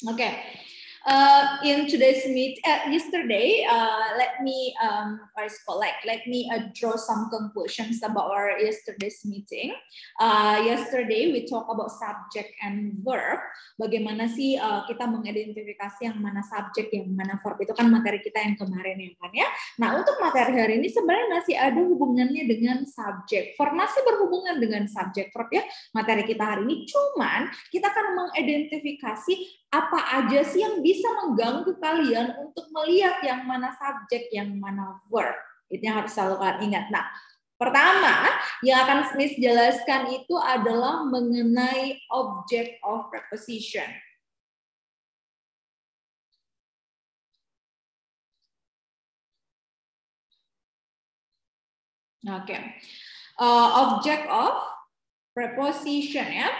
Okay. In today's yesterday, let me draw some conclusions about our yesterday's meeting. Yesterday we talk about subject and verb. Bagaimana sih kita mengidentifikasi yang mana subjek, yang mana verb, itu kan materi kita yang kemarin ya kan ya. Nah untuk materi hari ini sebenarnya masih ada hubungannya dengan subjek. Verb masih berhubungan dengan subjek verb ya. Materi kita hari ini cuman kita akan mengidentifikasi apa aja sih yang bisa mengganggu kalian untuk melihat yang mana subjek, yang mana verb. Itu yang harus selalu kalian ingat. Nah, pertama yang akan Miss jelaskan itu adalah mengenai object of preposition. Oke. Object of preposition ya.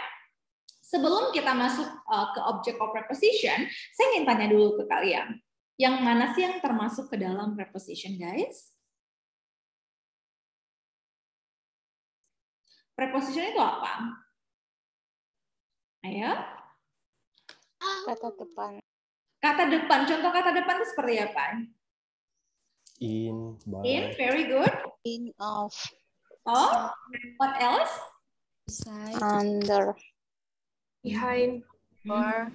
Sebelum kita masuk ke object of preposition, saya ingin tanya dulu ke kalian. Yang mana sih yang termasuk ke dalam preposition, guys? Preposition itu apa? Ayo. Kata depan. Kata depan. Contoh kata depan itu seperti apa? In, by. In, very good. In, of. Oh, what else? Beside. Under. Behind, or,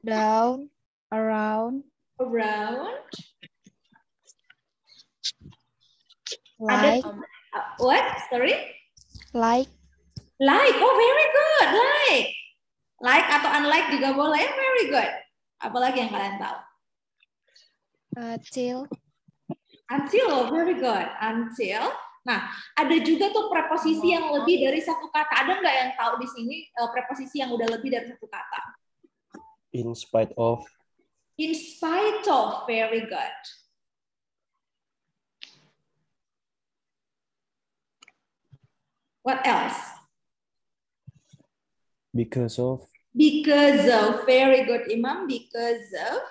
down, around, like, what? Sorry? Like. Oh, very good. Like atau unlike juga boleh. Very good. Apalagi yang kalian tahu? Until, very good. Until. Nah, ada juga tuh preposisi yang lebih dari satu kata. Ada nggak yang tahu di sini preposisi yang udah lebih dari satu kata? In spite of. In spite of, very good. What else? Because of. Because of, very good Imam. Because of.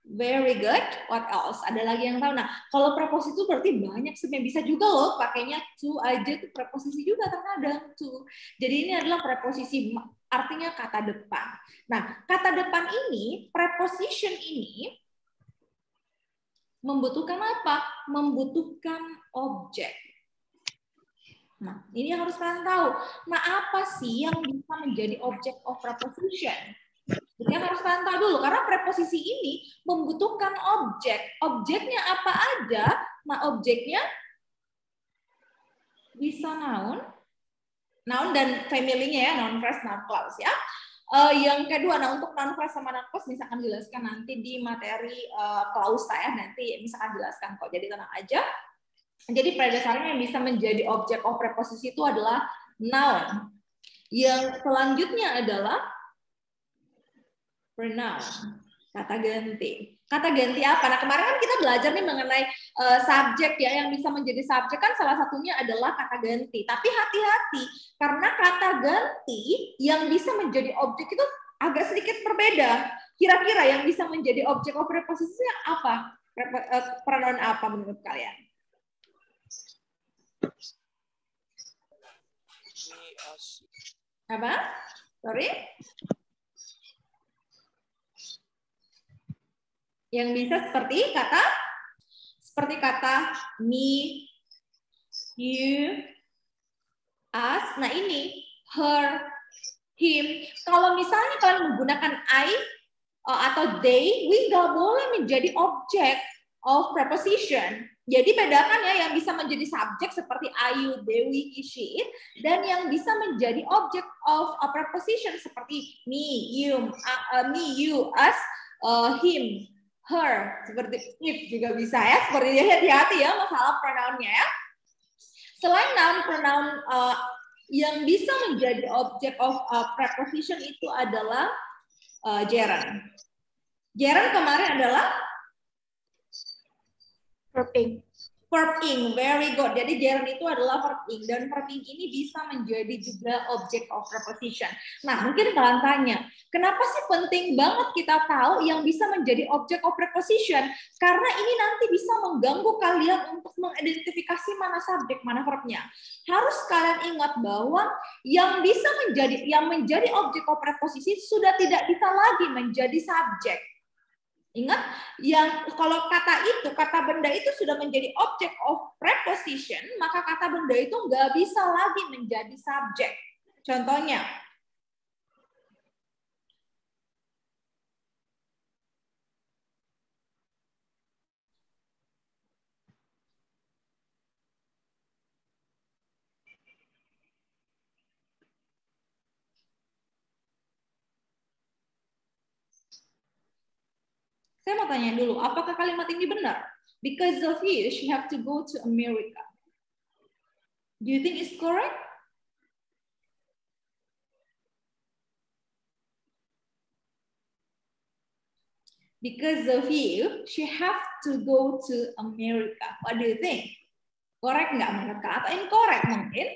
Very good. What else? Ada lagi yang tahu? Nah, kalau preposisi itu berarti banyak sebenarnya. Bisa juga loh pakainya to aja, tuh preposisi juga terkadang to. Jadi ini adalah preposisi, artinya kata depan. Nah, kata depan ini, preposition ini membutuhkan apa? Membutuhkan objek. Nah, ini yang harus kalian tahu. Nah, apa sih yang bisa menjadi object of preposition? Yang harus kalian tahu dulu, karena preposisi ini membutuhkan objek. Objeknya apa aja? Nah, objeknya bisa noun dan family-nya ya, noun phrase, noun clause ya. Yang kedua, nah untuk noun phrase sama noun clause misalkan jelaskan nanti di materi clause saya, nanti misalkan jelaskan kok. Jadi tenang aja. Jadi pada dasarnya yang bisa menjadi objek of preposisi itu adalah noun. Yang selanjutnya adalah pronoun, kata ganti. Kata ganti apa? Nah kemarin kan kita belajar nih mengenai subjek ya, yang bisa menjadi subjek kan salah satunya adalah kata ganti. Tapi hati-hati, karena kata ganti yang bisa menjadi objek itu agak sedikit berbeda. Kira-kira yang bisa menjadi objek of preposisi apa? Pronoun apa menurut kalian? Apa? Sorry? Yang bisa seperti kata me, you, us. Nah ini her, him. Kalau misalnya kalian menggunakan I atau they, we nggak boleh menjadi objek of preposition. Jadi bedakan ya yang bisa menjadi subjek seperti I, you, they, we, he, she, it, dan yang bisa menjadi object of a preposition seperti me, you, us, him, her, seperti it juga bisa ya. Seperti hati-hati ya masalah pronounnya ya. Selain noun, pronoun yang bisa menjadi object of preposition itu adalah gerund. Gerund kemarin adalah Verb ing, very good. Jadi gerund itu adalah verb ing, dan verb ing ini bisa menjadi juga object of preposition. Nah, mungkin kalian tanya, kenapa sih penting banget kita tahu yang bisa menjadi object of preposition? Karena ini nanti bisa mengganggu kalian untuk mengidentifikasi mana subjek, mana verbnya. Harus kalian ingat bahwa yang menjadi objek of preposition sudah tidak bisa lagi menjadi subjek. Ingat, yang kalau kata benda itu sudah menjadi object of preposition, maka kata benda itu nggak bisa lagi menjadi subjek. Contohnya, saya mau tanya dulu, apakah kalimat ini benar? Because of you, she have to go to America. Do you think it's correct? Because of you, she have to go to America. What do you think? Correct nggak menurut kalian? Atau incorrect mungkin?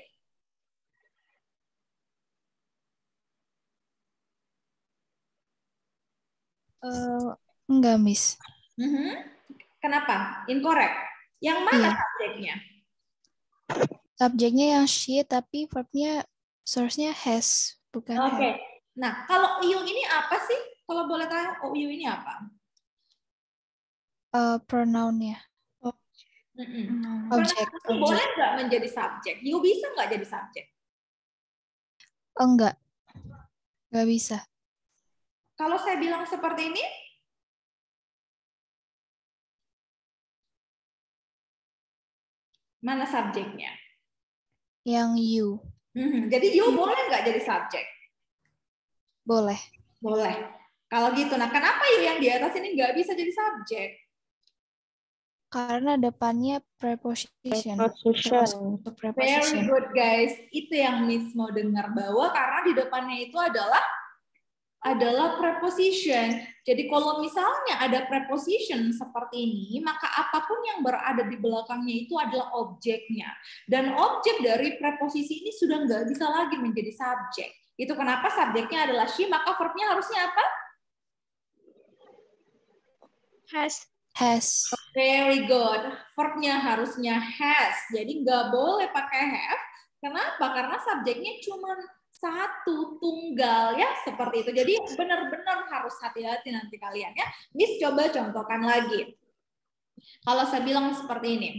Enggak, Miss. Kenapa? Incorrect. Yang mana subjeknya? Subjeknya yang she, tapi verbnya source-nya has, bukan Oke. have. Nah, kalau you ini apa sih? Kalau boleh tahu, you ini apa? Pronoun-nya. Objek. Boleh nggak menjadi subjek? You bisa nggak jadi subjek? Enggak. Enggak bisa. Kalau saya bilang seperti ini, mana subjeknya? Yang you. Jadi you boleh nggak jadi subjek? Boleh. Boleh. Kalau gitu, nah kenapa you yang di atas ini nggak bisa jadi subjek? Karena depannya preposition. Very good guys. Itu yang Miss mau dengar, bahwa karena di depannya itu adalah preposition. Jadi kalau misalnya ada preposition seperti ini, maka apapun yang berada di belakangnya itu adalah objeknya. Dan objek dari preposisi ini sudah nggak bisa lagi menjadi subjek. Itu kenapa subjeknya adalah she, maka verbnya harusnya apa? Has. Very good. Verbnya harusnya has. Jadi nggak boleh pakai have. Kenapa? Karena subjeknya cuma satu, tunggal ya, seperti itu. Jadi benar-benar harus hati-hati nanti kalian ya. Miss coba contohkan lagi. Kalau saya bilang seperti ini.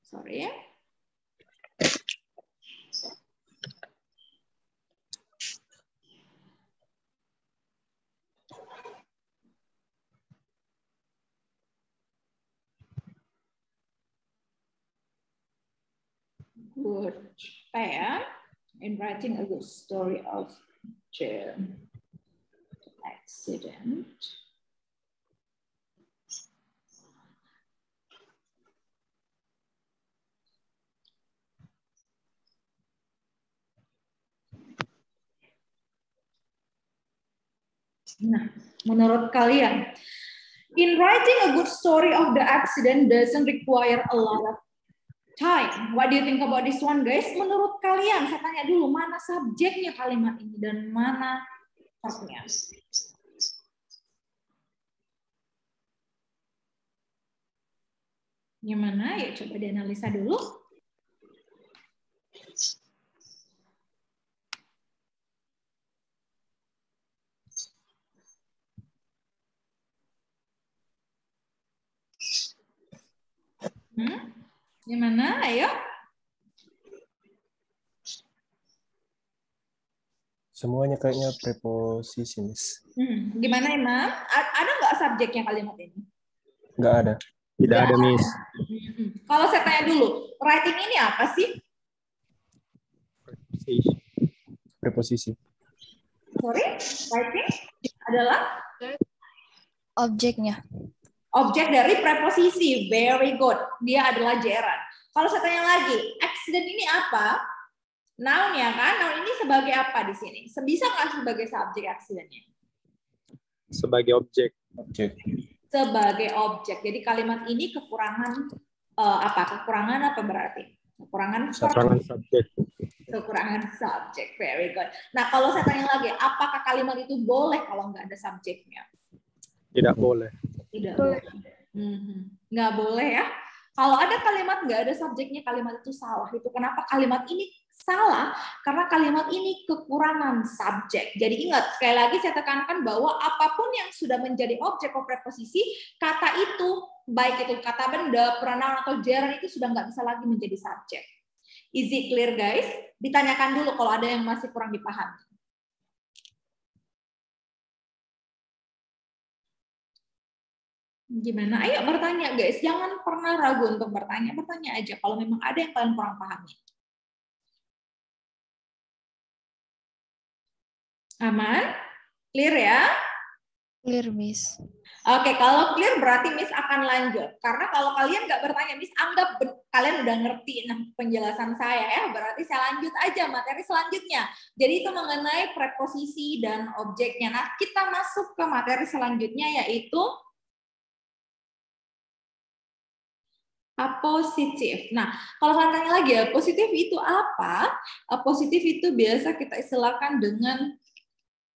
Sorry ya. Good pen in writing a good story of the accident. Nah, menurut kalian, in writing a good story of the accident doesn't require a lot of time. What do you think about this one, guys? Menurut kalian, saya tanya dulu, mana subjeknya kalimat ini dan mana verbnya? Yang mana? Yuk coba dianalisa dulu. Yang mana? Ayo. Semuanya kayaknya preposisi, Miss. Gimana, Imam? Ada nggak subjeknya kalimat ini? Nggak ada. Tidak ada, Miss. Kalau saya tanya dulu, writing ini apa sih? Preposisi. Sorry, writing adalah Objeknya. objek dari preposisi. Very good. Dia adalah gerund. Kalau saya tanya lagi, accident ini apa? Noun ya kan? Noun ini sebagai apa di sini? Bisa nggak sebagai subjek accident-nya? Sebagai objek. Objek. Sebagai objek. Jadi kalimat ini kekurangan apa? Kekurangan apa berarti? Kekurangan subjek. Kekurangan subjek. Very good. Nah, kalau saya tanya lagi, apakah kalimat itu boleh kalau nggak ada subjeknya? Tidak boleh. Tidak boleh. Nggak boleh ya. Kalau ada kalimat nggak ada subjeknya, kalimat itu salah. Itu kenapa kalimat ini salah? Karena kalimat ini kekurangan subjek. Jadi ingat, sekali lagi saya tekankan bahwa apapun yang sudah menjadi objek atau preposisi, kata itu, baik itu kata benda, pronoun, atau gerund itu sudah nggak bisa lagi menjadi subjek. Is it clear, guys? Ditanyakan dulu kalau ada yang masih kurang dipahami. Gimana? Ayo bertanya, guys. Jangan pernah ragu untuk bertanya. Bertanya aja kalau memang ada yang kalian kurang pahami. Aman? Clear ya? Clear, Miss. Oke, kalau clear berarti Miss akan lanjut. Karena kalau kalian nggak bertanya, Miss anggap kalian udah ngerti penjelasan saya ya. Berarti saya lanjut aja materi selanjutnya. Jadi itu mengenai preposisi dan objeknya. Nah, kita masuk ke materi selanjutnya yaitu apositif. Nah, kalau kalian tanya lagi ya, positif itu apa? Positif itu biasa kita istilahkan dengan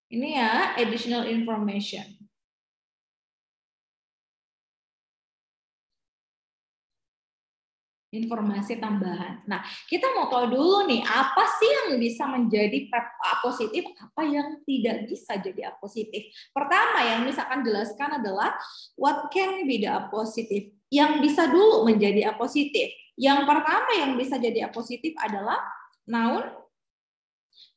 ini ya, additional information. Informasi tambahan. Nah, kita mau tahu dulu nih, apa sih yang bisa menjadi apositif, apa yang tidak bisa jadi apositif. Pertama yang misalkan jelaskan adalah what can be the apositive. Yang bisa dulu menjadi apositif. Yang pertama yang bisa jadi apositif adalah noun,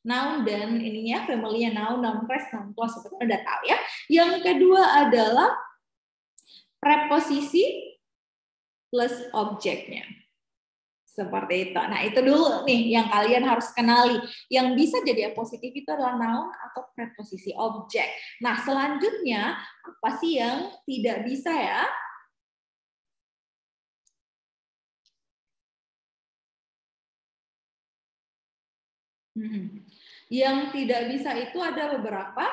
noun dan ininya family noun, noun phrase, noun clause, seperti udah tahu ya. Yang kedua adalah preposisi plus objeknya. Seperti itu. Nah, itu dulu nih yang kalian harus kenali. Yang bisa jadi apositif itu adalah noun atau preposisi objek. Nah, selanjutnya apa sih yang tidak bisa ya? Yang tidak bisa itu ada beberapa.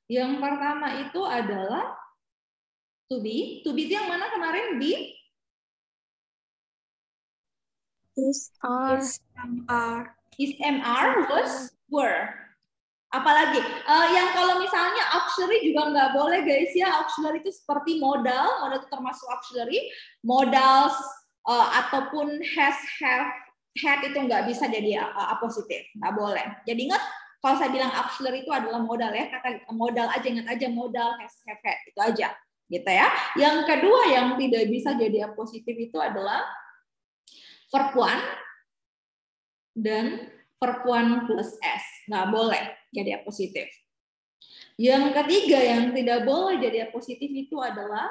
Yang pertama itu adalah to be. To be itu yang mana kemarin? Be? Is MR. Is MR, was, were. Apalagi yang kalau misalnya auxiliary juga nggak boleh guys ya. Auxiliary itu seperti modal. Modal itu termasuk auxiliary. Modals ataupun has, have, had itu nggak bisa jadi apositif. Nggak boleh. Jadi ingat, kalau saya bilang auxiliary itu adalah modal ya, kata modal aja, ingat aja modal, has, have, had, itu aja, gitu ya. Yang kedua yang tidak bisa jadi apositif itu adalah verb one dan verb one plus s, nggak boleh jadi apositif. Yang ketiga yang tidak boleh jadi apositif itu adalah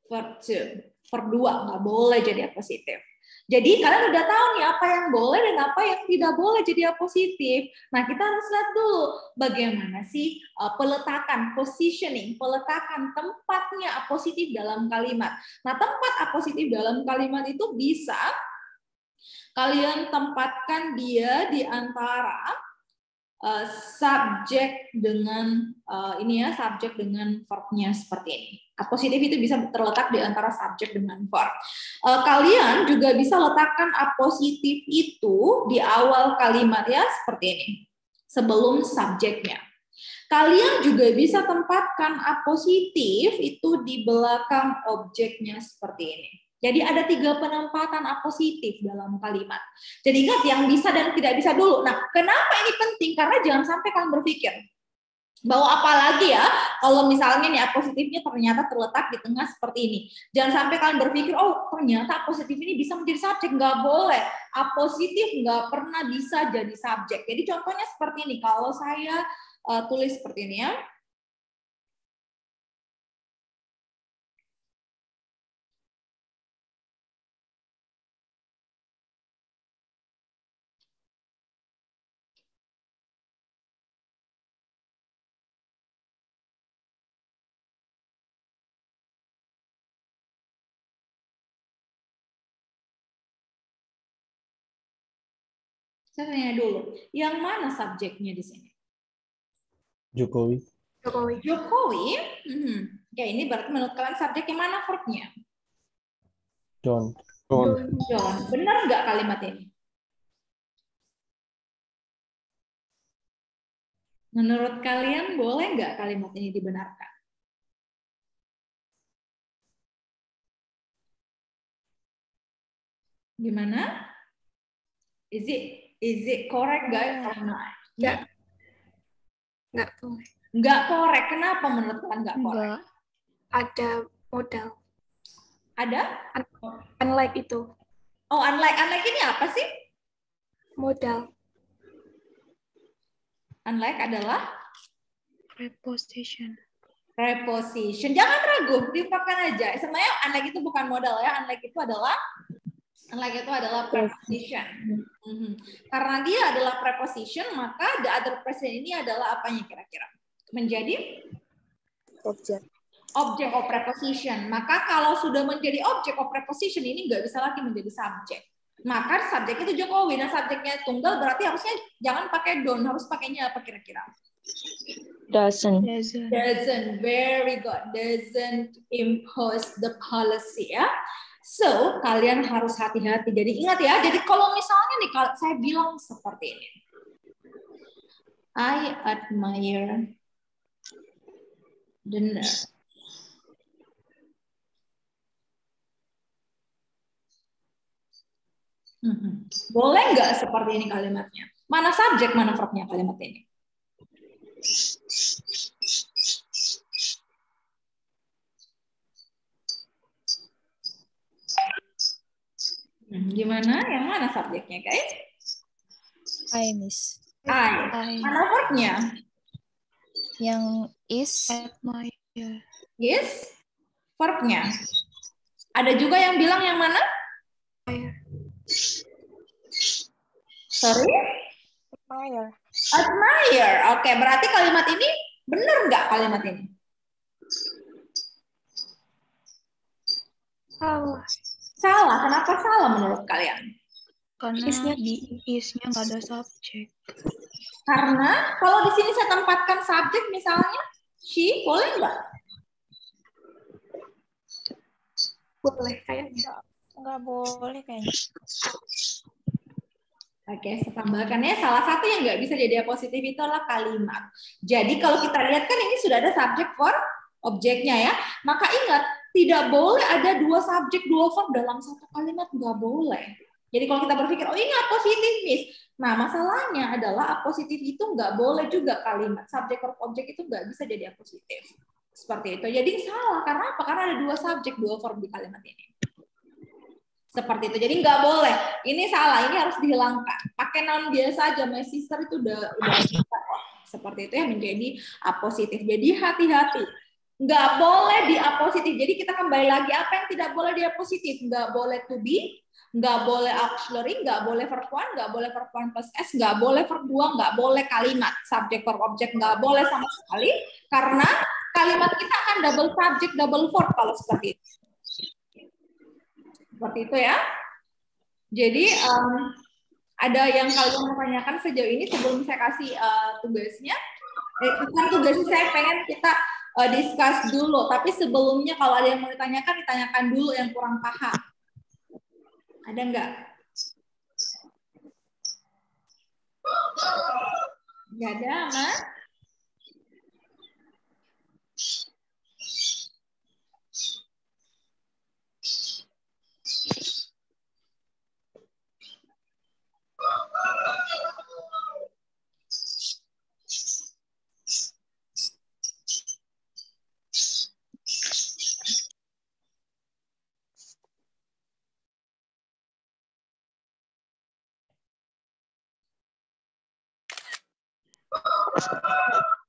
verb two, verb dua, nggak boleh jadi apositif. Jadi kalian udah tahu nih apa yang boleh dan apa yang tidak boleh jadi apositif. Nah, kita harus lihat dulu bagaimana sih peletakan, positioning, peletakan tempatnya apositif dalam kalimat. Nah, tempat apositif dalam kalimat itu bisa kalian tempatkan dia di antara subjek dengan ini ya, subjek dengan verbnya seperti ini. Apositif itu bisa terletak di antara subjek dengan verb. Kalian juga bisa letakkan apositif itu di awal kalimat ya, seperti ini, sebelum subjeknya. Kalian juga bisa tempatkan apositif itu di belakang objeknya seperti ini. Jadi ada 3 penempatan apositif dalam kalimat. Jadi ingat yang bisa dan tidak bisa dulu. Nah, kenapa ini penting? Karena jangan sampai kalian berpikir bahwa apalagi ya kalau misalnya nih apositifnya ternyata terletak di tengah seperti ini. Jangan sampai kalian berpikir, oh ternyata apositif ini bisa menjadi subjek. Nggak boleh. Apositif nggak pernah bisa jadi subjek. Jadi contohnya seperti ini. Kalau saya tulis seperti ini ya. Saya tanya dulu, yang mana subjeknya di sini? Jokowi. Jokowi. Jokowi. Oke, ini berarti menurut kalian subjek yang mana verbnya? John. John. John. Benar nggak kalimat ini? Menurut kalian boleh nggak kalimat ini dibenarkan? Gimana? Is it correct guys or not? Nggak. Nggak boleh. Nggak correct. Kenapa menurut kalian nggak correct? Enggak. Ada modal. Ada? Unlike itu. Oh, unlike ini apa sih? Modal. Unlike adalah Preposition. preposition. Jangan ragu, diungkapkan aja. Sebenarnya unlike itu bukan modal ya. Unlike itu adalah preposition. Karena dia adalah preposition, maka the other person ini adalah apanya kira-kira? Menjadi object of preposition. Maka kalau sudah menjadi object of preposition ini nggak bisa lagi menjadi subjek. Maka subjeknya itu Jokowi. Nah, subjeknya tunggal berarti harusnya jangan pakai don't, harus pakainya apa kira-kira? Doesn't. Doesn't. Very good. Doesn't impose the policy ya. So, kalian harus hati-hati. Jadi ingat ya, jadi kalau misalnya nih kalau saya bilang seperti ini. I admire the nurse. Boleh nggak seperti ini kalimatnya? Mana subjek, mana verbnya kalimat ini? Gimana? Yang mana subjeknya, guys? I, Miss. I. Mana verbnya? Yang is. Admire. Is. Verbnya. Ada juga yang bilang yang mana? Sorry? Admire. Admire. Oke, berarti kalimat ini benar nggak kalimat ini? Salah. Salah. Kenapa salah menurut kalian? Karena di is-nya nggak ada subjek. Karena kalau di sini saya tempatkan subjek misalnya she, boleh nggak? Boleh kayaknya. Nggak boleh kayaknya. Oke, saya tambahkan ya. Salah satu yang nggak bisa jadi positif itu adalah kalimat. Jadi kalau kita lihat kan ini sudah ada subjek for objeknya ya. Maka ingat, tidak boleh ada dua subjek, dua verb dalam satu kalimat. Nggak boleh. Jadi kalau kita berpikir, oh ini positif, Miss. Nah, masalahnya adalah positif itu nggak boleh juga kalimat. Subjek verb objek itu nggak bisa jadi positif. Seperti itu. Jadi salah. Karena apa? Karena ada dua subjek, dua verb di kalimat ini. Seperti itu. Jadi nggak boleh. Ini salah. Ini harus dihilangkan. Pakai noun biasa aja. My sister itu udah seperti itu ya menjadi apositif. Jadi hati-hati. Nggak boleh di apositif. Jadi kita kembali lagi apa yang tidak boleh di apositif. Nggak boleh to be, nggak boleh auxiliary, nggak boleh verb one, nggak boleh verb one plus s, nggak boleh verb dua, nggak boleh kalimat subjek verb objek, nggak boleh sama sekali. Karena kalimat kita akan double subject, double verb kalau seperti itu. Seperti itu ya. Jadi ada yang kalian mau tanyakan sejauh ini sebelum saya kasih tugasnya. Bukan tugasnya, saya pengen kita discuss dulu. Tapi sebelumnya kalau ada yang mau ditanyakan dulu yang kurang paham. Ada nggak? Nggak ada, Mas?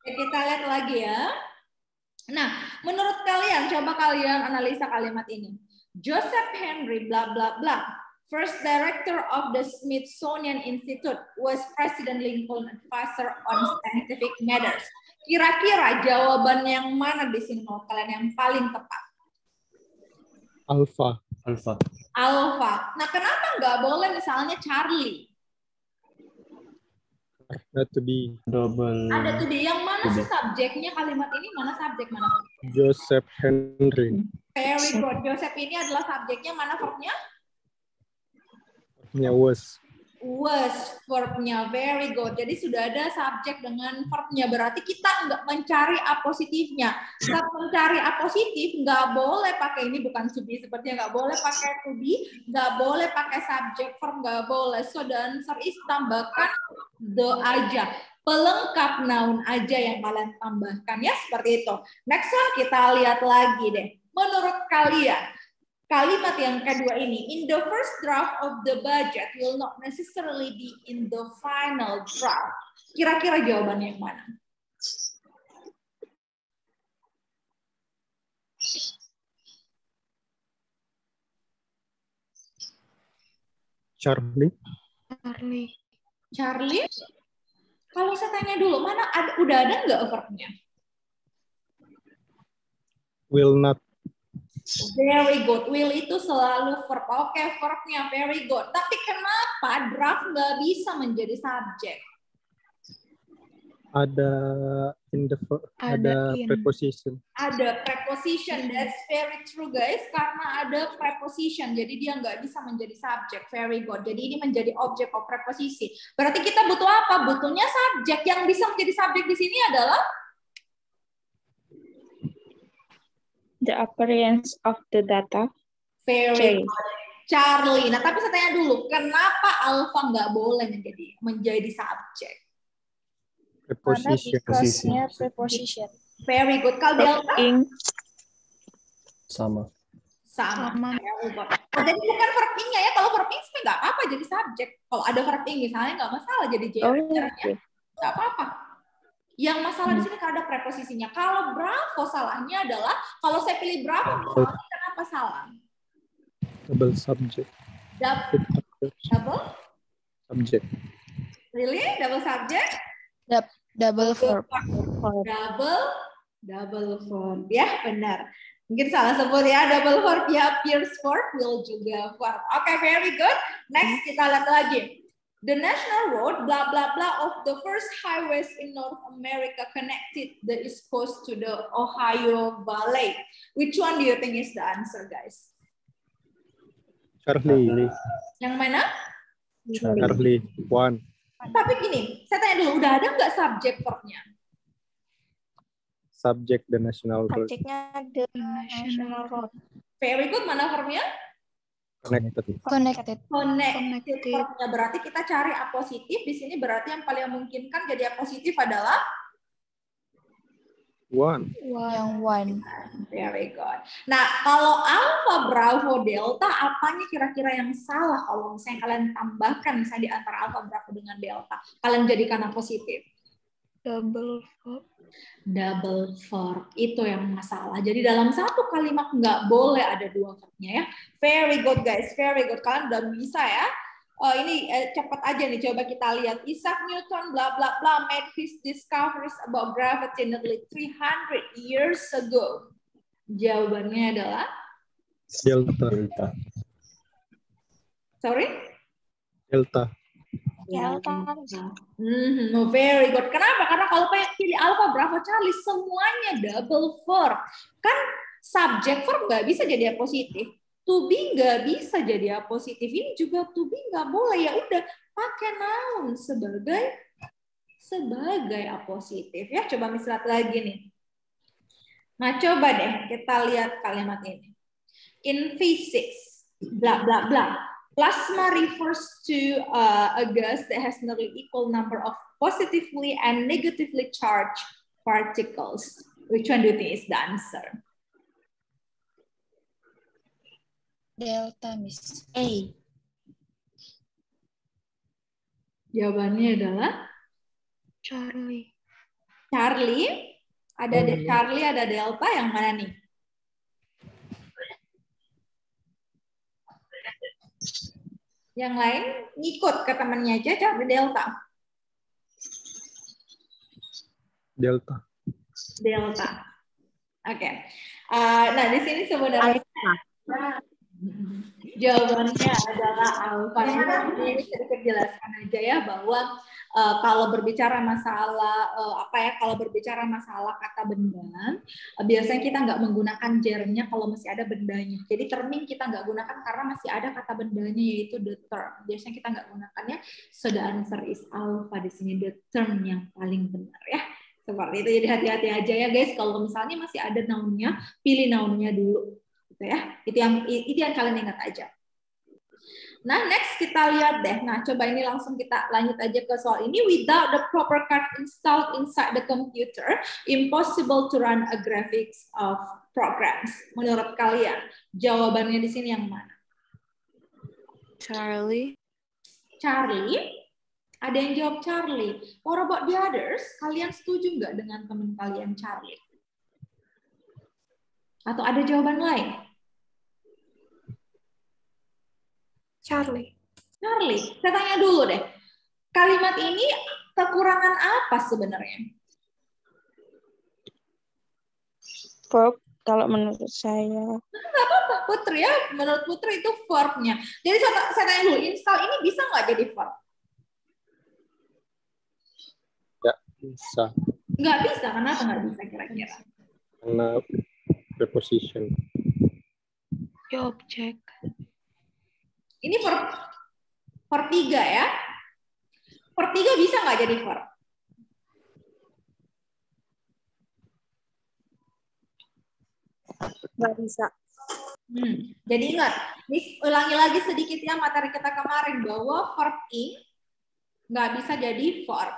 Kita lihat lagi ya. Nah, menurut kalian, coba kalian analisa kalimat ini. Joseph Henry bla bla bla, first director of the Smithsonian Institute, was President Lincoln advisor on scientific matters. Kira-kira jawaban yang mana di sini menurut kalian yang paling tepat? Alpha. Alpha. Alpha. Nah, kenapa nggak boleh misalnya Charlie? Ada to be. Double. Ada tuh yang mana To sih be. subjeknya kalimat ini? Mana subjek mana? Joseph Henry. Very good. Joseph ini adalah subjeknya, mana verbnya? Nya was. Was verbnya. Very good. Jadi sudah ada subjek dengan verbnya. Berarti kita nggak mencari apositifnya. Saat mencari apositif nggak boleh pakai ini, bukan to be, sepertinya nggak boleh pakai to be, nggak boleh pakai subjek verb, nggak boleh. So the answer is tambahkan the aja. Pelengkap noun aja yang kalian tambahkan ya, seperti itu. Next one kita lihat lagi deh. Menurut kalian, kalimat yang kedua ini, in the first draft of the budget will not necessarily be in the final draft. Kira-kira jawabannya yang mana? Charlie. Charlie. Charlie? Kalau saya tanya dulu, mana udah ada nggak verbnya? Will not. Very good. Will itu selalu verb. Oke, verbnya very good. Tapi kenapa draft nggak bisa menjadi subjek? Ada in the ada in. preposition. Ada preposition. That's very true, guys. Karena ada preposition, jadi dia nggak bisa menjadi subjek. Very good. Jadi ini menjadi objek of preposisi. Berarti kita butuh apa? Butuhnya subjek. Yang bisa menjadi subjek di sini adalah The appearance of the data. very Okay. good. Charlie. Nah, tapi saya tanya dulu, kenapa alpha nggak boleh menjadi subjek? Karena Preposition. because-nya preposition. Very good. Kalau delta In Sama. sama. Very good. Nah, jadi bukan verb ing-nya ya. Kalau verb ing sebenarnya nggak apa-apa jadi subjek. Kalau ada verb ing misalnya nggak masalah jadi oh, jawab. okay. Nggak apa-apa. Yang masalah di sini karena ada preposisinya. Kalau bravo salahnya adalah kalau saya pilih bravo, masalahnya kenapa salah? Double subject. Double? Subject. Really? Double subject? Double verb. Double verb. Ya, benar. Mungkin salah sebut ya, double verb ya, appears verb, will juga verb. Oke, very good. Next kita lihat lagi. The national road, blah blah blah, of the first highways in North America connected the East Coast to the Ohio Valley. Which one do you think is the answer, guys? Charlie. Yang mana? Charlie. One. Tapi gini, saya tanya dulu, udah ada nggak subjek verbnya? Subject the national road. Subjeknya the national road. Very good, mana verbnya? Connected. Connected. Connected verbnya. Berarti kita cari apositif, di sini berarti yang paling memungkinkan jadi apositif adalah One. Yang one. very good. Nah, kalau alpha, bravo, delta, apanya kira-kira yang salah kalau misalnya kalian tambahkan misalnya di antara alpha, bravo dengan delta, kalian jadikan positif? Double verb. Double verb itu yang masalah. Jadi dalam satu kalimat nggak boleh ada dua verbnya ya. Very good guys, very good. Kalian udah bisa ya. Ini cepat aja nih, coba kita lihat. Isaac Newton bla bla bla made his discoveries about gravity nearly 300 years ago. Jawabannya adalah Delta. sorry? Delta. Very good. Kenapa? Karena kalau pilih alpha, bravo, Charlie semuanya double verb. Kan subjek verb nggak bisa jadi positif. To be nggak bisa jadi apositif. Ini juga to be nggak boleh. Ya udah pakai noun sebagai apositif ya. Coba misalnya lagi nih. Nah coba deh kita lihat kalimat ini. In physics, bla bla bla. Plasma refers to a gas that has nearly equal number of positively and negatively charged particles. Which one do you think is the answer? Delta, Miss. A. Jawabannya adalah Charlie. Charlie. Ada Charlie, ada delta, yang mana nih? Yang lain ngikut ke temannya aja, Charlie delta. Delta. Delta. Oke. Nah, di sini sebenarnya Jawabannya adalah alfa. Ini sedikit jelaskan aja ya bahwa kalau berbicara masalah kalau berbicara masalah kata benda, biasanya kita nggak menggunakan gernya kalau masih ada bendanya. Jadi terming kita nggak gunakan karena masih ada kata bendanya yaitu the term. Biasanya kita nggak gunakannya. So the answer is alpha di sini, the term yang paling benar ya. Seperti itu. Jadi hati-hati aja ya guys. Kalau misalnya masih ada nounnya, pilih nounnya dulu. Gitu ya. Itu yang kalian ingat aja. Nah, next kita lihat deh. Nah, coba ini langsung kita lanjut aja ke soal ini. Without the proper card installed inside the computer, impossible to run a graphics of programs. Menurut kalian, jawabannya di sini yang mana? Charlie. Charlie? Ada yang jawab Charlie. What about the others? Kalian setuju nggak dengan teman kalian Charlie? Atau ada jawaban lain? Charlie. Charlie, saya tanya dulu deh. Kalimat ini kekurangan apa sebenarnya? Verb, kalau menurut saya. Nggak apa-apa, Putri ya. Menurut Putri itu verb-nya. Jadi saya tanya dulu, install ini bisa nggak jadi verb? Nggak bisa. Nggak bisa, kenapa nggak bisa kira-kira? Karena preposition. Ya objek. Ini verb 3 ya. Verb 3 bisa nggak jadi verb? Nggak bisa. Jadi ingat, ini ulangi lagi sedikit ya materi kita kemarin bahwa verb ing nggak bisa jadi verb.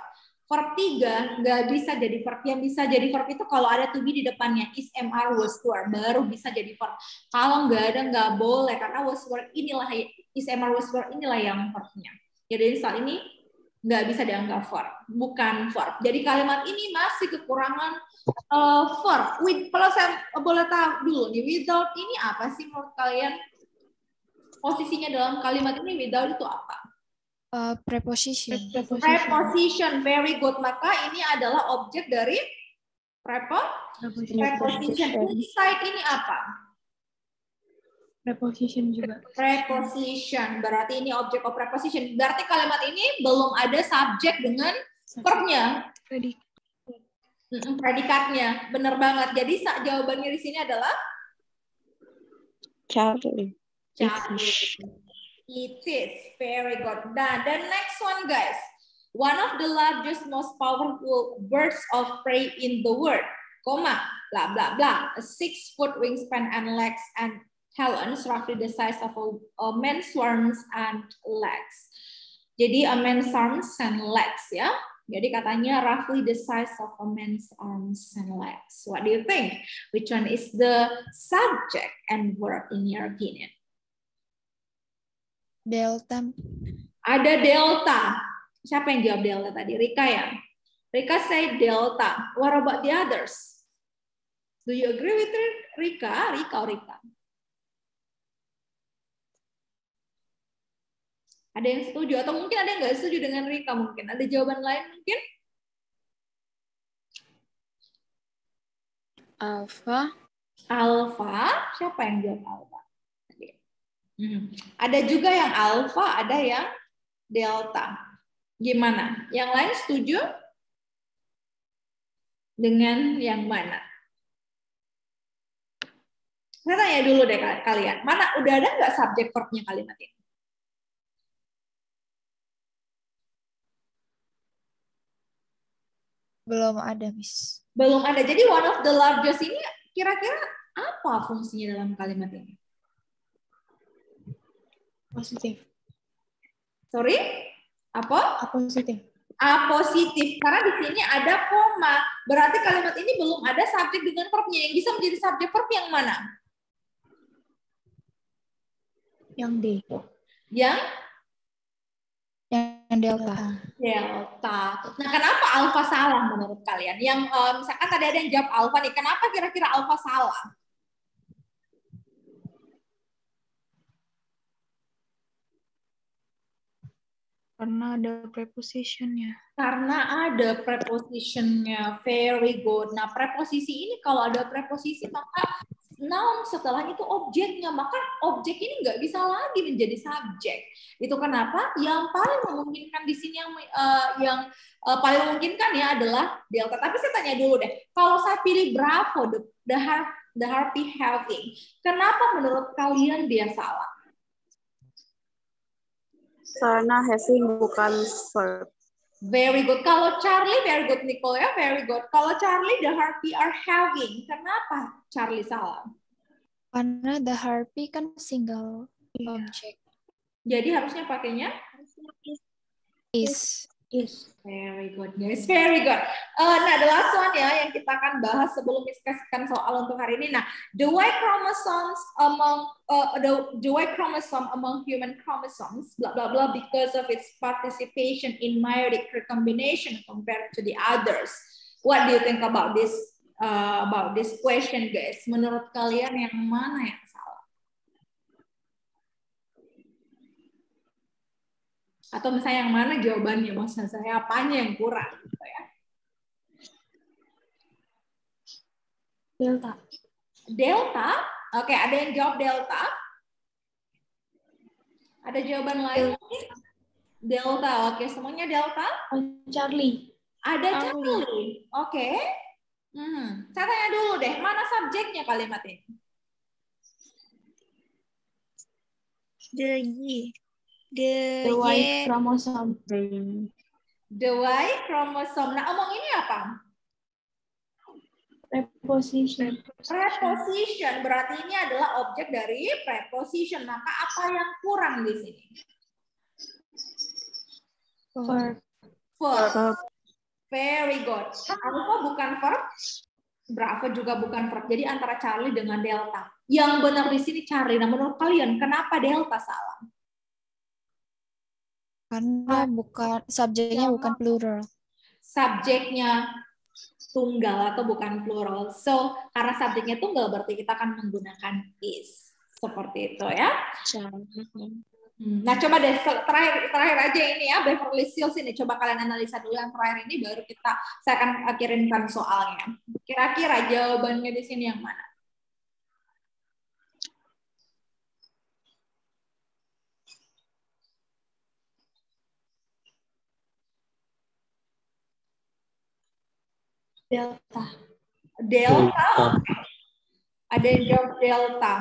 Verb 3 nggak bisa jadi verb. Yang bisa jadi verb itu kalau ada to be di depannya, is, MR, was, were, baru bisa jadi verb. Kalau nggak ada nggak boleh, karena was, were inilah, is, MR, was, were inilah yang verbnya. Jadi soal ini nggak bisa dianggap verb, bukan verb. Jadi kalimat ini masih kekurangan verb. Kalau saya boleh tahu dulu nih, without ini apa sih menurut kalian? Posisinya dalam kalimat ini without itu apa? Preposition. Preposition, very good. Maka ini adalah objek dari preposition. Inside ini apa? Preposition juga. Preposition, berarti ini objek of preposition. Berarti kalimat ini belum ada subjek dengan verbnya. Predikatnya, benar banget. Jadi jawabannya di sini adalah Charlie. Charlie. It is very good. Nah, the next one, guys. One of the largest, most powerful birds of prey in the world, comma, blah blah blah. A 6-foot wingspan and legs and talons, roughly the size of a man's arms and legs. Jadi a man's arms and legs ya. Jadi katanya roughly the size of a man's arms and legs. What do you think? Which one is the subject and verb in your opinion? Delta. Ada delta. Siapa yang jawab delta tadi? Rika ya? Rika say delta. What about the others? Do you agree with Rika? Rika or Rika? Ada yang setuju? Atau mungkin ada yang nggak setuju dengan Rika mungkin? Ada jawaban lain mungkin? Alpha. Alpha. Siapa yang jawab alpha? Ada juga yang alpha, ada yang delta. Gimana? Yang lain setuju dengan yang mana? Saya tanya dulu deh kalian. Mana udah ada nggak subjek verbnya kalimat ini? Belum ada, Miss. Belum ada. Jadi one of the largest ini kira-kira apa fungsinya dalam kalimat ini? Positif. Sorry? Apa? Positif. Positif. Karena di sini ada koma. Berarti kalimat ini belum ada subjek dengan verbnya. Yang bisa menjadi subjek verb yang mana? Yang D. Yang delta. Delta. Nah, kenapa alfa salah menurut kalian? Yang misalkan tadi ada yang jawab alfa nih. Kenapa kira-kira alfa salah? Karena ada prepositionnya. Karena ada prepositionnya. Very good. Nah, preposisi ini kalau ada preposisi maka noun, setelahnya itu objeknya, maka objek ini nggak bisa lagi menjadi subjek. Itu kenapa yang paling memungkinkan di sini yang paling memungkinkan ya adalah delta. Tapi saya tanya dulu deh, kalau saya pilih Bravo, the harpy having, kenapa menurut kalian dia salah? Karena having bukan verb. Very good. Kalau Charlie, very good Nicole ya, very good. Kalau Charlie, the harpy are having. Kenapa Charlie salah? Karena the harpy kan single object. Jadi harusnya pakainya Is. very good guys, very good. Nah, the last one ya yang kita akan bahas sebelum discusskan soal untuk hari ini. Nah, the Y chromosome among human chromosomes, blah blah blah, because of its participation in meiotic recombination compared to the others. What do you think about this question, guys? Menurut kalian yang mana yang salah? Atau misalnya yang mana jawabannya, maksud saya apanya yang kurang gitu ya. Delta. Delta? Oke, ada yang jawab delta? Ada jawaban lain mungkin? Delta, oke, semuanya delta? Charlie. Ada Charlie, oke. Saya tanya dulu deh, mana subjeknya kalimat ini? The Y chromosome. The Y chromosome. Nah, omong ini apa? Preposition. Preposition, berarti ini adalah objek dari preposition. Maka apa yang kurang di sini? Verb. Verb. Very good. Alpha bukan verb, Bravo juga bukan verb. Jadi antara Charlie dengan Delta. Yang benar di sini Charlie. Nah, menurut kalian kenapa Delta salah? Karena bukan subjeknya bukan plural. Subjeknya tunggal atau bukan plural. So, karena subjeknya tunggal berarti kita akan menggunakan is. Seperti itu ya. Nah, coba deh terakhir aja ini ya, Beverly Hills ini. Coba kalian analisa dulu yang terakhir ini, baru saya akan kirimkan soalnya. Kira-kira jawabannya di sini yang mana? Delta. Delta. Ada yang jawab delta.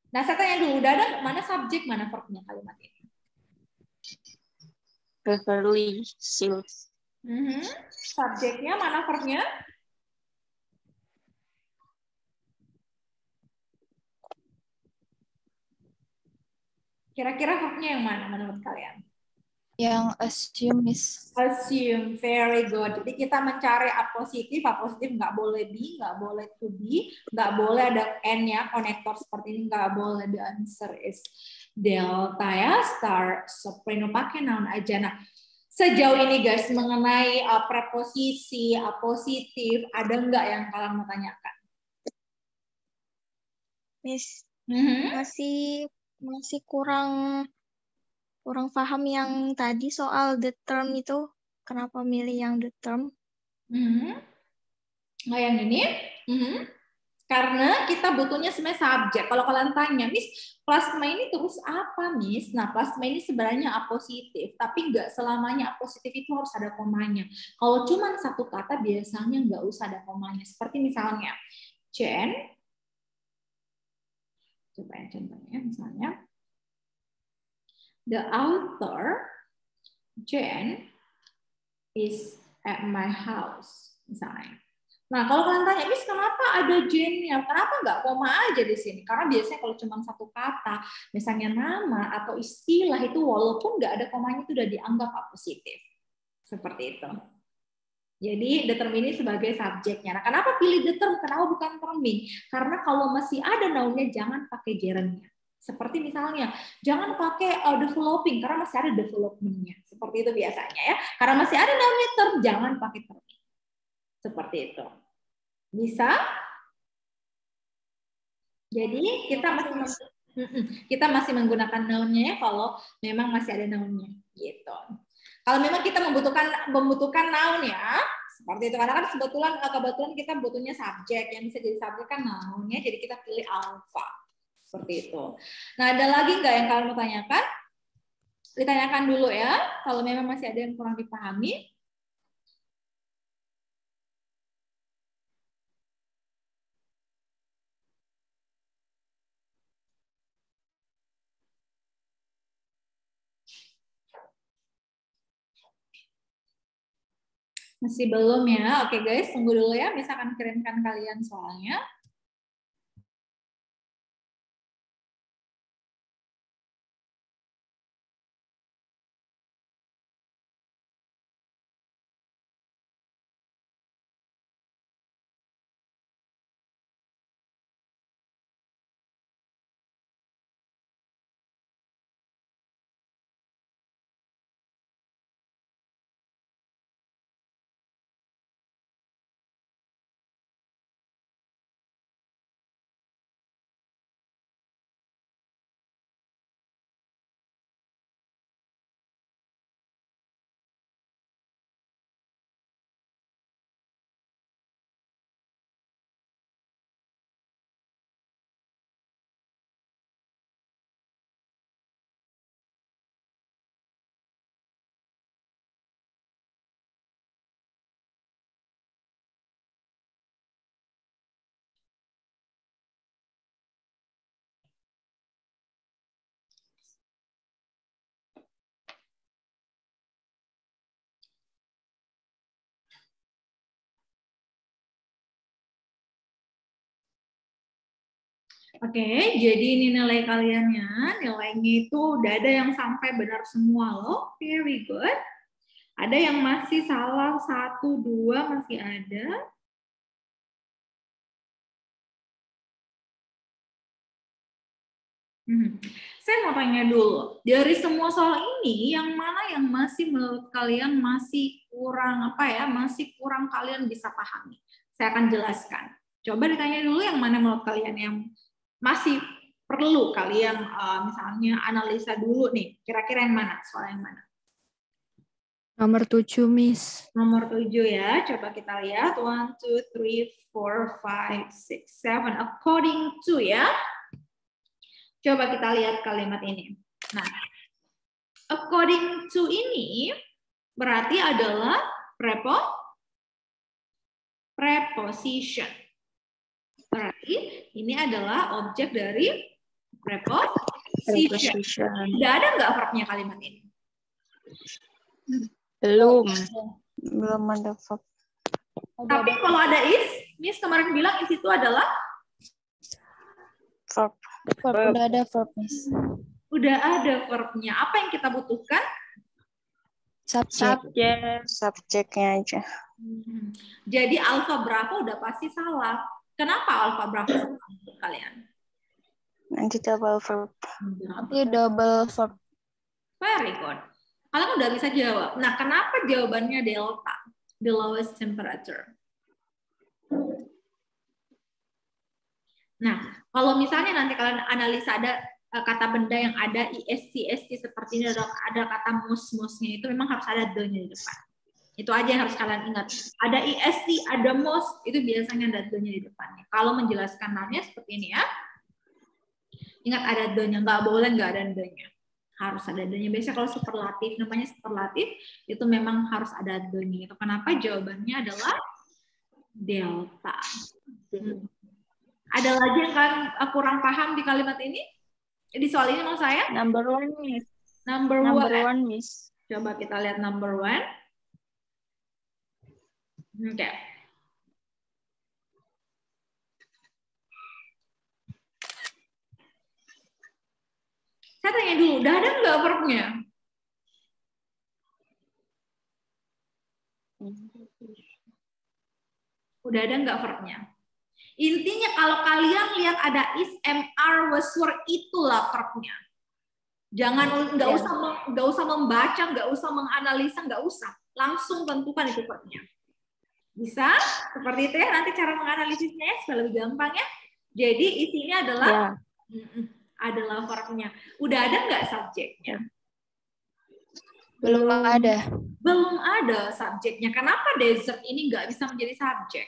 Nah, saya tanya dulu, udah ada mana subjek, mana verbnya kalimat ini? Beverly Hills. Subjeknya, mana verbnya? Kira-kira verbnya yang mana menurut kalian? Yang assume is. Assume, very good. Jadi kita mencari apositif nggak boleh be, nggak boleh to be, nggak boleh ada n ya, konektor seperti ini nggak boleh. The answer is delta ya, star. Soprano pakai noun aja. Nah, sejauh ini guys mengenai preposisi, apositif, ada nggak yang kalian mau tanyakan? Miss, masih kurang paham yang tadi soal the term itu. Kenapa milih yang the term? Nah, yang ini? Karena kita butuhnya sebenarnya subjek. Kalau kalian tanya, Miss, plasma ini terus apa, Miss? Nah, plasma ini sebenarnya apositif, tapi nggak selamanya apositif itu harus ada komanya. Kalau cuma satu kata, biasanya nggak usah ada komanya. Seperti misalnya, Jen, coba ya contohnya, misalnya, the author, Jen, is at my house, misalnya. Nah, kalau kalian tanya, Miss, kenapa ada Jen-nya? Kenapa nggak koma aja di sini? Karena biasanya kalau cuma satu kata, misalnya nama atau istilah itu walaupun nggak ada komanya itu udah dianggap apositif. Seperti itu. Jadi, the term ini sebagai subjeknya. Nah, kenapa pilih the term? Kenapa bukan terming? Karena kalau masih ada noun-nya, jangan pakai gerundnya. Seperti misalnya, jangan pakai developing, karena masih ada development-nya. Seperti itu biasanya ya. Karena masih ada noun-nya term, jangan pakai term. Seperti itu. Bisa? Jadi kita masih menggunakan noun-nya ya kalau memang masih ada noun-nya gitu. Kalau memang kita membutuhkan noun ya, seperti itu. Karena kan kebetulan kita butuhnya subjek, yang bisa jadi subjek kan noun-nya, jadi kita pilih alpha. Seperti itu. Nah, ada lagi nggak yang kalian mau tanyakan? Ditanyakan dulu ya, kalau memang masih ada yang kurang dipahami. Masih belum ya? Oke guys, tunggu dulu ya. Miss akan kirimkan kalian soalnya. Oke, jadi ini nilai kaliannya. Nilainya itu udah ada yang sampai benar semua loh. Very good. Ada yang masih salah 1, 2 masih ada. Saya mau tanya dulu, dari semua soal ini, yang mana yang masih menurut kalian masih kurang masih kurang kalian bisa pahami? Saya akan jelaskan. Coba ditanya dulu yang mana menurut kalian yang masih perlu kalian misalnya analisa dulu nih. Kira-kira yang mana? Soal yang mana? Nomor 7, Miss. Nomor 7 ya. Coba kita lihat. 1, 2, 3, 4, 5, 6, 7. According to ya. Coba kita lihat kalimat ini. Nah, according to ini berarti adalah preposition. Berarti ini adalah objek dari preposition. Udah ada nggak verbnya kalimat ini? Belum ada verb. Tapi kalau ada is, Miss kemarin bilang is itu adalah Verb. Udah ada verb, Miss. udah ada verbnya. Apa yang kita butuhkan? Subjeknya aja. Jadi alfa Bravo udah pasti salah. Kenapa alfa Bravo salah untuk kalian? Nanti double verb. Nanti double verb. Very good. Kalian udah bisa jawab. Nah, kenapa jawabannya delta? The lowest temperature. Nah, kalau misalnya nanti kalian analisa ada kata benda yang ada IST seperti ini, ada kata mus-musnya, itu memang harus ada the-nya di depan. Itu aja yang harus kalian ingat. Ada IST, ada mus, itu biasanya ada the-nya di depannya. Kalau menjelaskan namanya seperti ini ya, ingat ada the-nya, nggak boleh nggak ada the-nya. Harus ada the-nya. Biasanya kalau superlatif, namanya superlatif, itu memang harus ada the-nya. Itu kenapa jawabannya adalah delta. Ada lagi yang kalian kurang paham di kalimat ini? Di soal ini maksud saya? Number 1, Miss. Number 1, Miss. Coba kita lihat number 1. Oke. Saya tanya dulu, udah ada nggak verbnya? Udah ada nggak verbnya? Intinya kalau kalian lihat ada is, MR, was, were, itulah verbnya. Jangan nggak usah membaca, nggak usah menganalisa, nggak usah. Langsung tentukan itu verbnya. Bisa? Seperti itu ya. Nanti cara menganalisisnya ya, supaya lebih gampang ya. Jadi isinya adalah verbnya. Udah ada nggak subjeknya? Belum ada. Belum ada subjeknya. Kenapa desert ini nggak bisa menjadi subjek?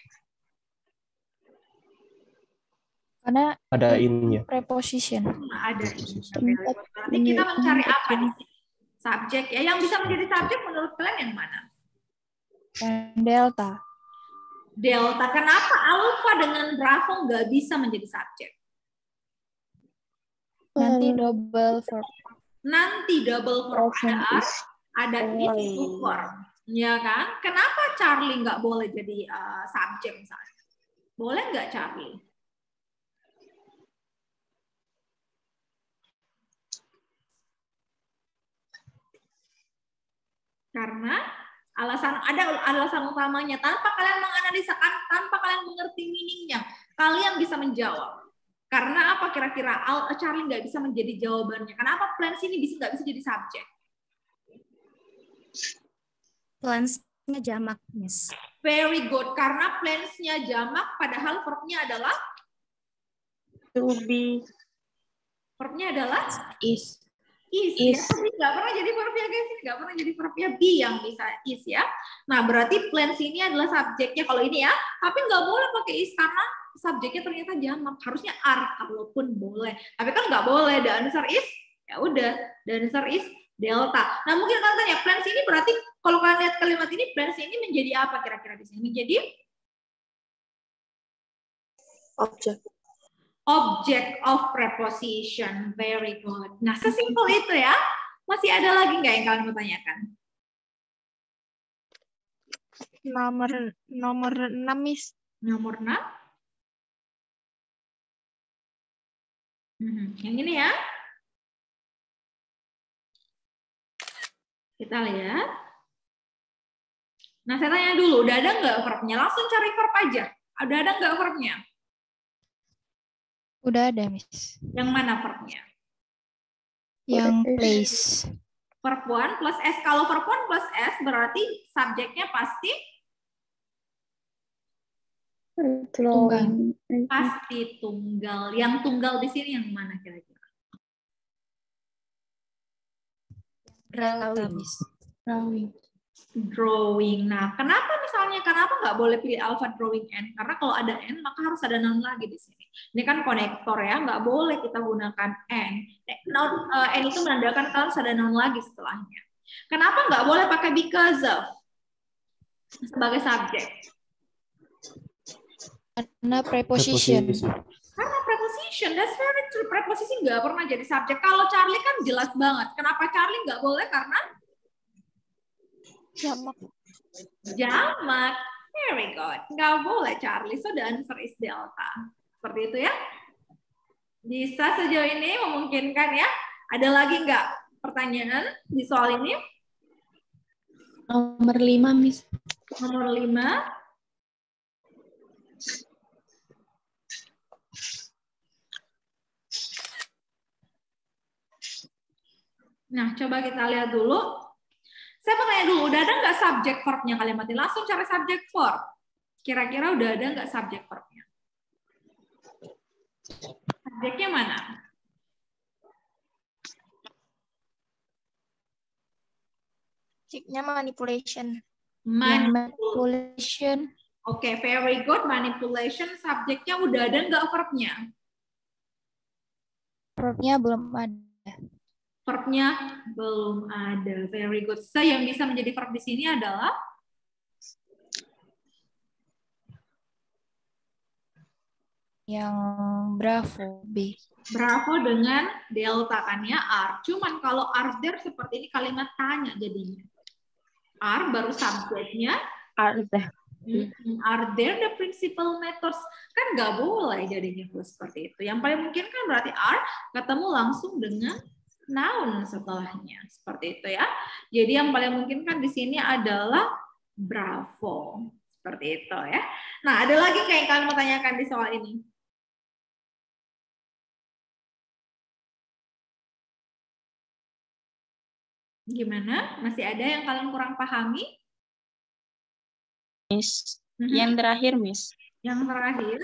Karena Ada in-nya. preposition. Ada Preposition. ini. Berarti kita mencari apa di sini? Subjek ya. Yang bisa menjadi subjek menurut kalian yang mana? Dan delta. Delta. Kenapa alpha dengan bravo nggak bisa menjadi subjek? Nanti double verb. Nanti double verb ada is itu verb. Ya kan? Kenapa Charlie nggak boleh jadi subjek misalnya? Boleh nggak Charlie? Karena ada alasan utamanya. Tanpa kalian menganalisa, tanpa kalian mengerti meaningnya, kalian bisa menjawab. Karena apa kira-kira Charlie nggak bisa menjadi jawabannya? Kenapa plans ini nggak bisa jadi subjek? Plans-nya jamak, Miss. Very good. Karena plans-nya jamak, padahal verb-nya adalah? To be. Verb-nya adalah? Is. Is. Ya. Tapi nggak pernah jadi verb-nya guys. Ini nggak pernah jadi verb-nya be yang bisa is ya. Nah berarti plans ini adalah subjeknya kalau ini ya. Tapi nggak boleh pakai is karena subjeknya ternyata jamak. Harusnya are kalaupun boleh. Tapi kan nggak boleh. The answer is, ya udah. The answer is delta. Nah mungkin kalian tanya, plans ini berarti kalau kalian lihat kalimat ini, plans ini menjadi apa kira-kira di sini? Menjadi object of preposition. Very good. Nah sesimpel itu ya. Masih ada lagi nggak yang kalian mau tanyakan? Nomor 6, Miss. Nomor 6. Yang ini ya. Kita lihat. Nah, saya tanya dulu, udah ada nggak verbnya? Langsung cari verb aja. Udah ada nggak verbnya? Udah ada, Miss. Yang mana verbnya? Yang place. Verb 1 plus S. Kalau verb 1 plus S berarti subjeknya pasti? Tunggal. Pasti tunggal. Yang tunggal di sini yang mana kira-kira? Drawing, Miss. Drawing. Nah, kenapa nggak boleh pilih alpha drawing N? Karena kalau ada N, maka harus ada noun lagi di sini. Ini kan konektor ya, nggak boleh kita gunakan N. N itu menandakan kalau harus ada noun lagi setelahnya. Kenapa nggak boleh pakai because of sebagai subjek? Karena preposition. Karena preposition, that's very true. Preposition nggak pernah jadi subjek. Kalau Charlie kan jelas banget. Kenapa Charlie nggak boleh? Karena Jamak. jamak. Very good. Nggak boleh Charlie. So the answer is delta. Seperti itu ya. Bisa sejauh ini memungkinkan ya. Ada lagi nggak pertanyaan di soal ini? Nomor 5, Miss. Nomor 5. Nah, coba kita lihat dulu. Saya mau tanya dulu, udah ada nggak subjek verb-nya kalimat ini? Langsung cari subjek verb. Kira-kira udah ada nggak subjek verb-nya? Subjeknya mana? Subjeknya manipulation. Manipulation. Oke, very good. Manipulation. Subjeknya udah ada nggak verb-nya? Verbnya belum ada. Verbnya belum ada. Very good. So, yang bisa menjadi verb di sini adalah Yang bravo, B. bravo dengan delta kan ya, are. Cuman kalau are there seperti ini kalimat tanya jadinya. Are baru subjeknya. Are there. Are there the principal methods? Kan nggak boleh jadinya seperti itu. Yang paling mungkin kan berarti are ketemu langsung dengan noun setelahnya. Seperti itu ya. Jadi yang paling mungkin kan di sini adalah bravo. Seperti itu ya. Nah, ada lagi nggak yang kalian mau tanyakan di soal ini? Gimana? Masih ada yang kalian kurang pahami? Miss. Yang terakhir, Miss. Yang terakhir.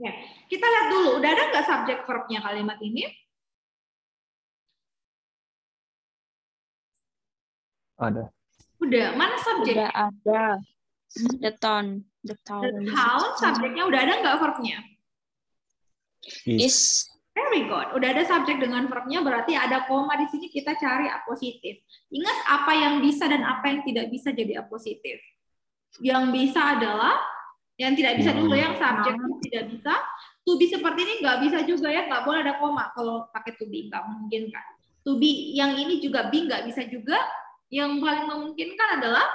Ya, kita lihat dulu, udah ada nggak subjek verb-nya kalimat ini? Ada. Udah, mana subjek? Udah ada. The town. The The town. town, subjeknya udah ada nggak verb-nya? Is. Is. Very good. Udah ada subjek dengan verb-nya, berarti ada koma di sini, kita cari apositif. Ingat apa yang bisa dan apa yang tidak bisa jadi apositif. Yang bisa adalah, yang tidak bisa dulu, yang subjek tidak bisa. To be seperti ini nggak bisa juga ya, nggak boleh ada koma kalau pakai to be, nggak memungkinkan. To be yang ini juga be nggak bisa juga. Yang paling memungkinkan adalah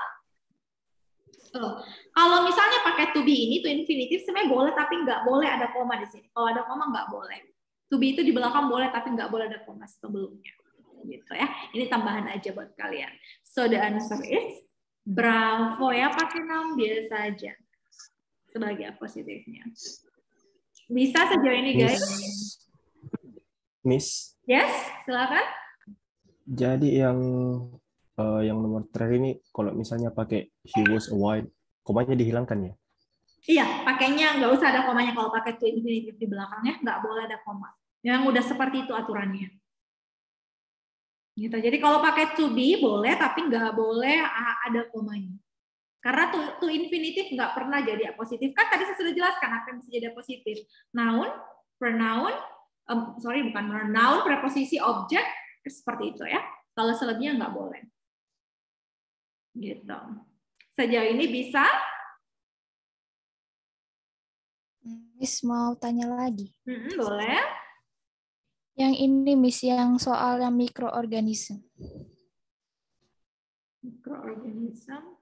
kalau misalnya pakai to be ini, to infinitive sebenarnya boleh, tapi nggak boleh ada koma di sini. Kalau ada koma nggak boleh. To be itu di belakang boleh, tapi nggak boleh ada koma sebelumnya. Gitu ya. Ini tambahan aja buat kalian. So the answer is bravo ya, pakai noun biasa aja sebagai apositifnya. Bisa sejauh ini guys? Miss. Yes, silakan. Jadi yang nomor terakhir ini kalau misalnya pakai he was a white, komanya dihilangkan ya? Iya, pakainya nggak usah ada komanya kalau pakai to infinitive di belakangnya, nggak boleh ada koma. Yang udah seperti itu aturannya. Gitu. Jadi kalau pakai to be boleh, tapi nggak boleh ada komanya. Karena to infinitive nggak pernah jadi apositif. Kan tadi saya sudah jelaskan apa yang bisa jadi apositif. Noun, pronoun, bukan noun, preposisi, objek, seperti itu ya. Kalau selebihnya nggak boleh. Gitu. Sejauh ini bisa? Miss mau tanya lagi. Boleh. Yang ini Miss, yang soal yang mikroorganisme. Mikroorganisme.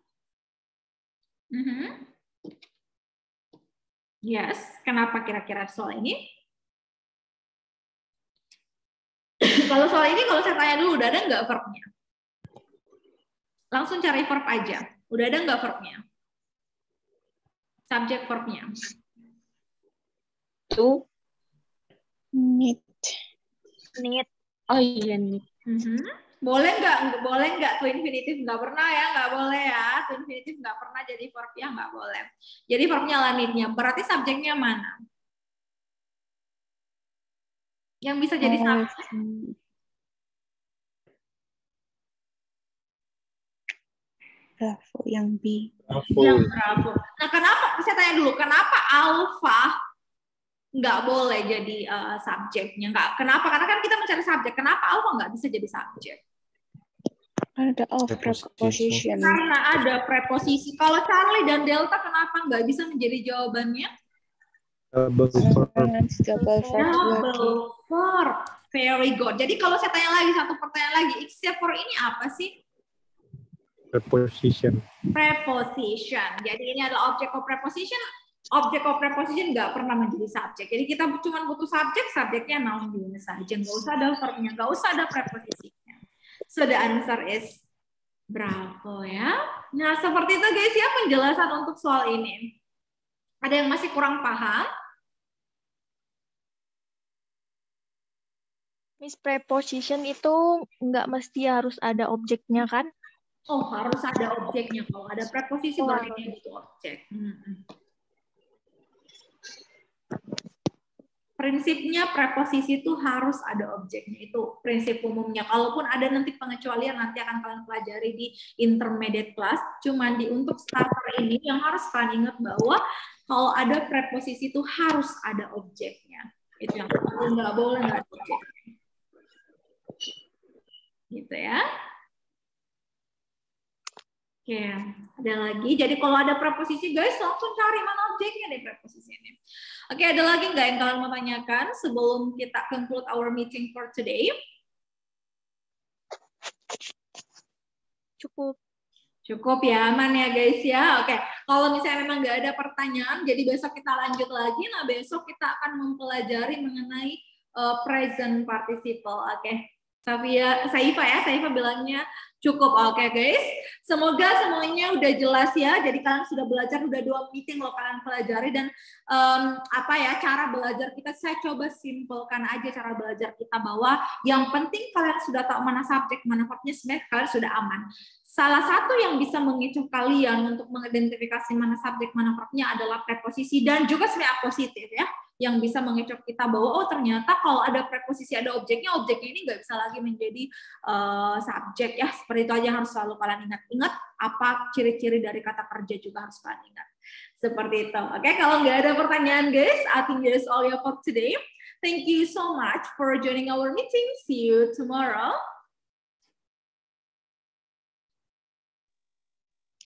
Yes, kenapa kira-kira soal ini? Kalau soal ini, kalau saya tanya dulu, udah ada nggak verb-nya? Langsung cari verb aja. Udah ada nggak verb-nya? Subjek verb-nya. To. Need. Need. Oh iya, need. Boleh nggak to infinitive? Nggak pernah ya, nggak boleh ya. To infinitive nggak pernah jadi verb ya, nggak boleh. Jadi verbnya lah need-nya. Berarti subjeknya mana? Yang bisa jadi subjek? Bravo, yang B. Yang bravo. Nah, kenapa? Saya tanya dulu, kenapa alpha nggak boleh jadi subjeknya? Kenapa? Karena kan kita mencari subjek. Kenapa alpha nggak bisa jadi subjek? Ada of preposition. Karena ada preposisi. Kalau Charlie dan Delta kenapa nggak bisa menjadi jawabannya? Double verb. Double verb. Very good. Jadi kalau saya tanya lagi satu pertanyaan lagi, except for ini apa sih? Preposition. Preposition. Jadi ini adalah object of preposition. Object of preposition nggak pernah menjadi subjek. Jadi kita cuma butuh subjek, subjeknya noun biasa saja. Nggak usah ada verbnya, nggak usah ada preposisinya. So the answer is bravo ya. Nah seperti itu guys ya penjelasan untuk soal ini. Ada yang masih kurang paham? Miss, preposition itu nggak mesti harus ada objeknya kan? Oh harus ada objeknya. Kalau ada preposisi berarti dia butuh objek. Prinsipnya preposisi itu harus ada objeknya, itu prinsip umumnya. Kalaupun ada nanti pengecualian nanti akan kalian pelajari di intermediate class. Cuman untuk starter ini yang harus kalian ingat bahwa kalau ada preposisi itu harus ada objeknya. Itu yang nggak boleh nggak ada objeknya. Gitu ya. Oke, ada lagi. Jadi kalau ada preposisi, guys, langsung cari mana objeknya nih preposisi ini. Oke, ada lagi nggak yang kalian mau tanyakan sebelum kita conclude our meeting for today? Cukup. Cukup ya, aman ya guys ya. Oke, kalau misalnya memang nggak ada pertanyaan, jadi besok kita lanjut lagi. Nah, besok kita akan mempelajari mengenai present participle. Oke. Saifa bilangnya cukup. Oke guys, semoga semuanya udah jelas ya. Jadi kalian sudah belajar, udah 2 meeting loh kalian pelajari dan cara belajar kita saya coba simpelkan aja cara belajar kita bahwa yang penting kalian sudah tahu mana subjek, mana verbnya, sebenarnya kalian sudah aman. Salah satu yang bisa mengecoh kalian untuk mengidentifikasi mana subjek, mana verbnya adalah preposisi dan juga sebenarnya apositif ya. yang bisa mengecek kita bahwa oh ternyata kalau ada preposisi, ada objeknya ini nggak bisa lagi menjadi subjek ya. Seperti itu aja yang harus selalu kalian ingat-ingat. Apa ciri-ciri dari kata kerja juga harus kalian ingat. Seperti itu. Oke, kalau nggak ada pertanyaan guys, I think that's all for today. Thank you so much for joining our meeting. See you tomorrow.